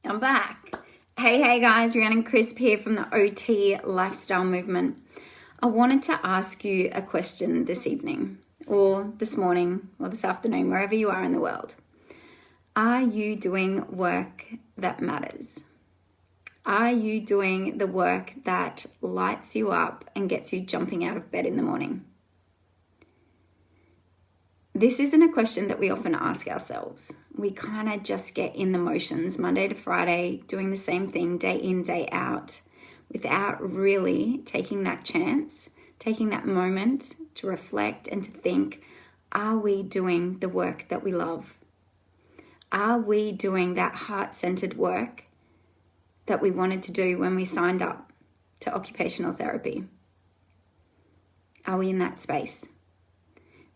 I'm back. Hey guys, Rhiannon Crisp here from the OT Lifestyle Movement. I wanted to ask you a question this evening, or this morning, or this afternoon, wherever you are in the world. Are you doing work that matters? Are you doing the work that lights you up and gets you jumping out of bed in the morning? This isn't a question that we often ask ourselves. We kind of just get in the motions Monday to Friday, doing the same thing day in, day out, without really taking that chance, taking that moment to reflect and to think, are we doing the work that we love? Are we doing that heart-centered work that we wanted to do when we signed up to occupational therapy? Are we in that space?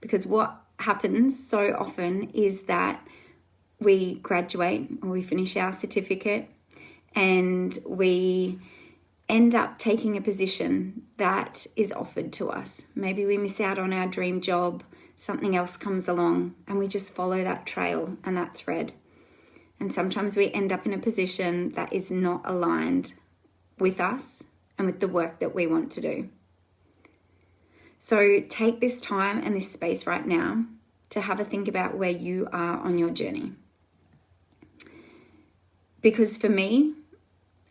Because what happens so often is that we graduate or we finish our certificate and we end up taking a position that is offered to us. Maybe we miss out on our dream job, something else comes along, and we just follow that trail and that thread. And sometimes we end up in a position that is not aligned with us and with the work that we want to do. So take this time and this space right now to have a think about where you are on your journey. Because for me,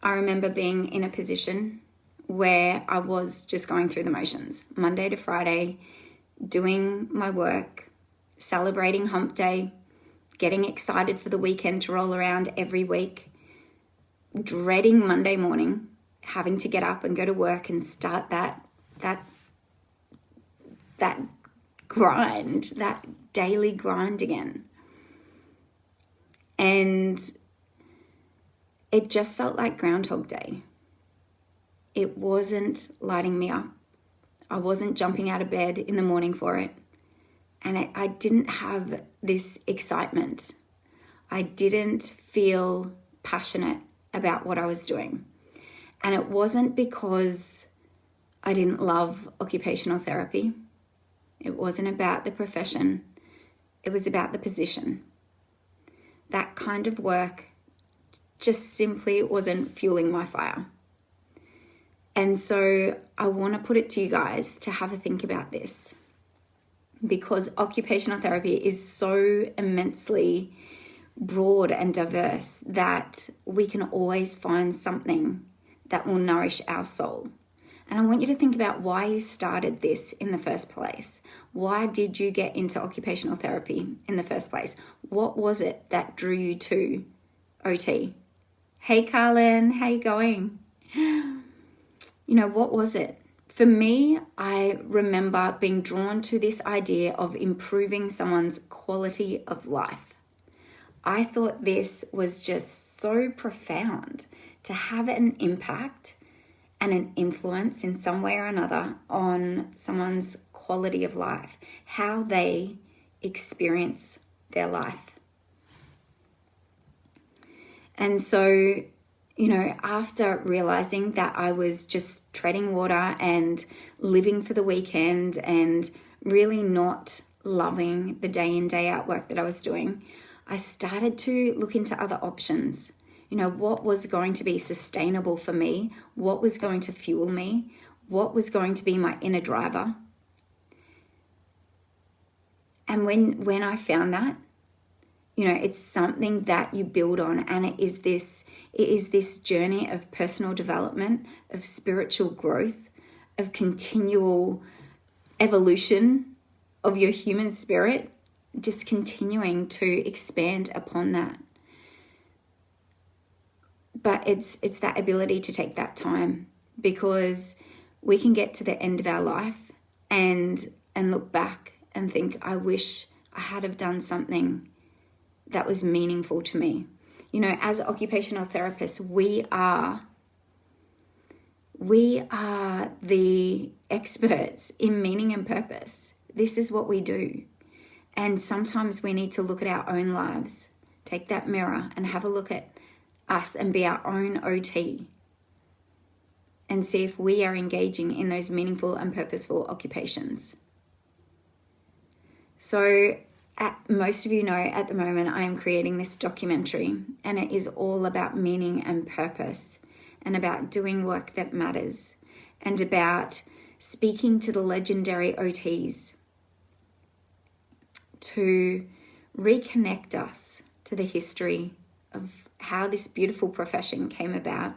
I remember being in a position where I was just going through the motions, Monday to Friday, doing my work, celebrating hump day, getting excited for the weekend to roll around every week, dreading Monday morning, having to get up and go to work and start that grind, that daily grind again. And it just felt like Groundhog Day. It wasn't lighting me up. I wasn't jumping out of bed in the morning for it. And I didn't have this excitement. I didn't feel passionate about what I was doing. And it wasn't because I didn't love occupational therapy. It wasn't about the profession. It was about the position. That kind of work just simply wasn't fueling my fire. And so I want to put it to you guys to have a think about this, because occupational therapy is so immensely broad and diverse that we can always find something that will nourish our soul. And I want you to think about why you started this in the first place. Why did you get into occupational therapy in the first place? What was it that drew you to OT? Hey, Carlin, how you going? What was it? For me, I remember being drawn to this idea of improving someone's quality of life. I thought this was just so profound to have an impact and an influence in some way or another on someone's quality of life, how they experience their life. And so, after realizing that I was just treading water and living for the weekend and really not loving the day in, day out work that I was doing, I started to look into other options. What was going to be sustainable for me? What was going to fuel me? What was going to be my inner driver? And when I found that, it's something that you build on, and it is this journey of personal development, of spiritual growth, of continual evolution of your human spirit, just continuing to expand upon that. But it's that ability to take that time, because we can get to the end of our life and look back and think, I wish I had have done something that was meaningful to me. As occupational therapists, we are the experts in meaning and purpose. This is what we do. And sometimes we need to look at our own lives, take that mirror and have a look at us and be our own OT and see if we are engaging in those meaningful and purposeful occupations. So most of you know, at the moment I am creating this documentary, and it is all about meaning and purpose, and about doing work that matters, and about speaking to the legendary OTs to reconnect us to the history of how this beautiful profession came about,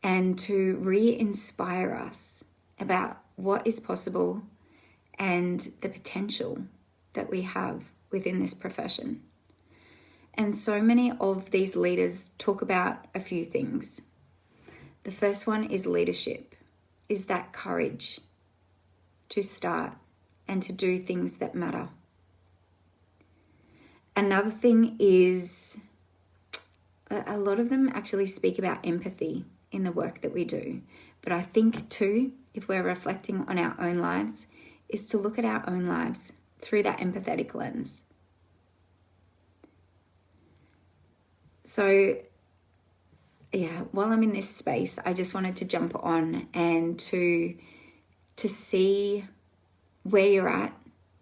and to re-inspire us about what is possible and the potential that we have within this profession. And so many of these leaders talk about a few things. The first one is leadership, is that courage to start and to do things that matter. Another thing is, a lot of them actually speak about empathy in the work that we do. But I think too, if we're reflecting on our own lives, is to look at our own lives through that empathetic lens. So yeah, while I'm in this space, I just wanted to jump on and to see where you're at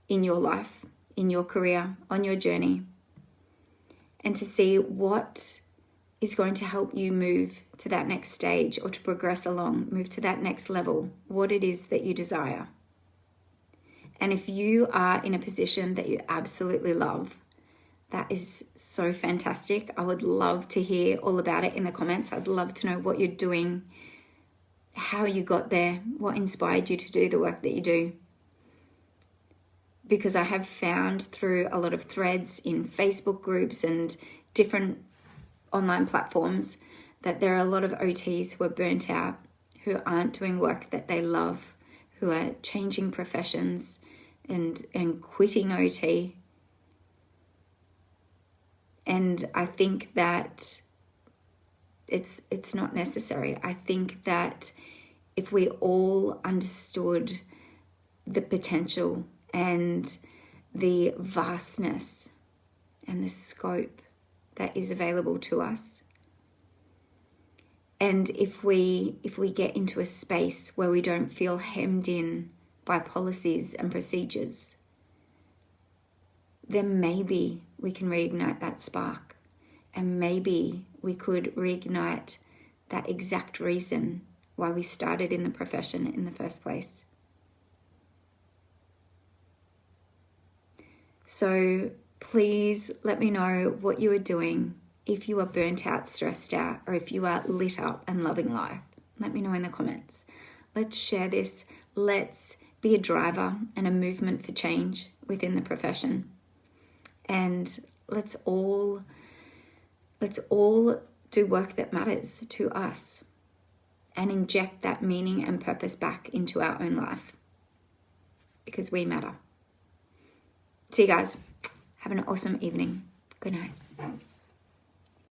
in your life, in your career, on your journey, and to see what is going to help you move to that next stage, or to progress along, move to that next level, what it is that you desire. And if you are in a position that you absolutely love, that is so fantastic. I would love to hear all about it in the comments. I'd love to know what you're doing, how you got there, what inspired you to do the work that you do. Because I have found through a lot of threads in Facebook groups and different online platforms that there are a lot of OTs who are burnt out, who aren't doing work that they love, who are changing professions and quitting OT. And I think that it's not necessary. I think that if we all understood the potential and the vastness and the scope that is available to us, and if we get into a space where we don't feel hemmed in by policies and procedures, then maybe we can reignite that spark, and maybe we could reignite that exact reason why we started in the profession in the first place. So please let me know what you are doing, if you are burnt out, stressed out, or if you are lit up and loving life. Let me know in the comments. Let's share this. Let's be a driver and a movement for change within the profession. And let's all do work that matters to us and inject that meaning and purpose back into our own life, because we matter. See you guys. Have an awesome evening. Good night.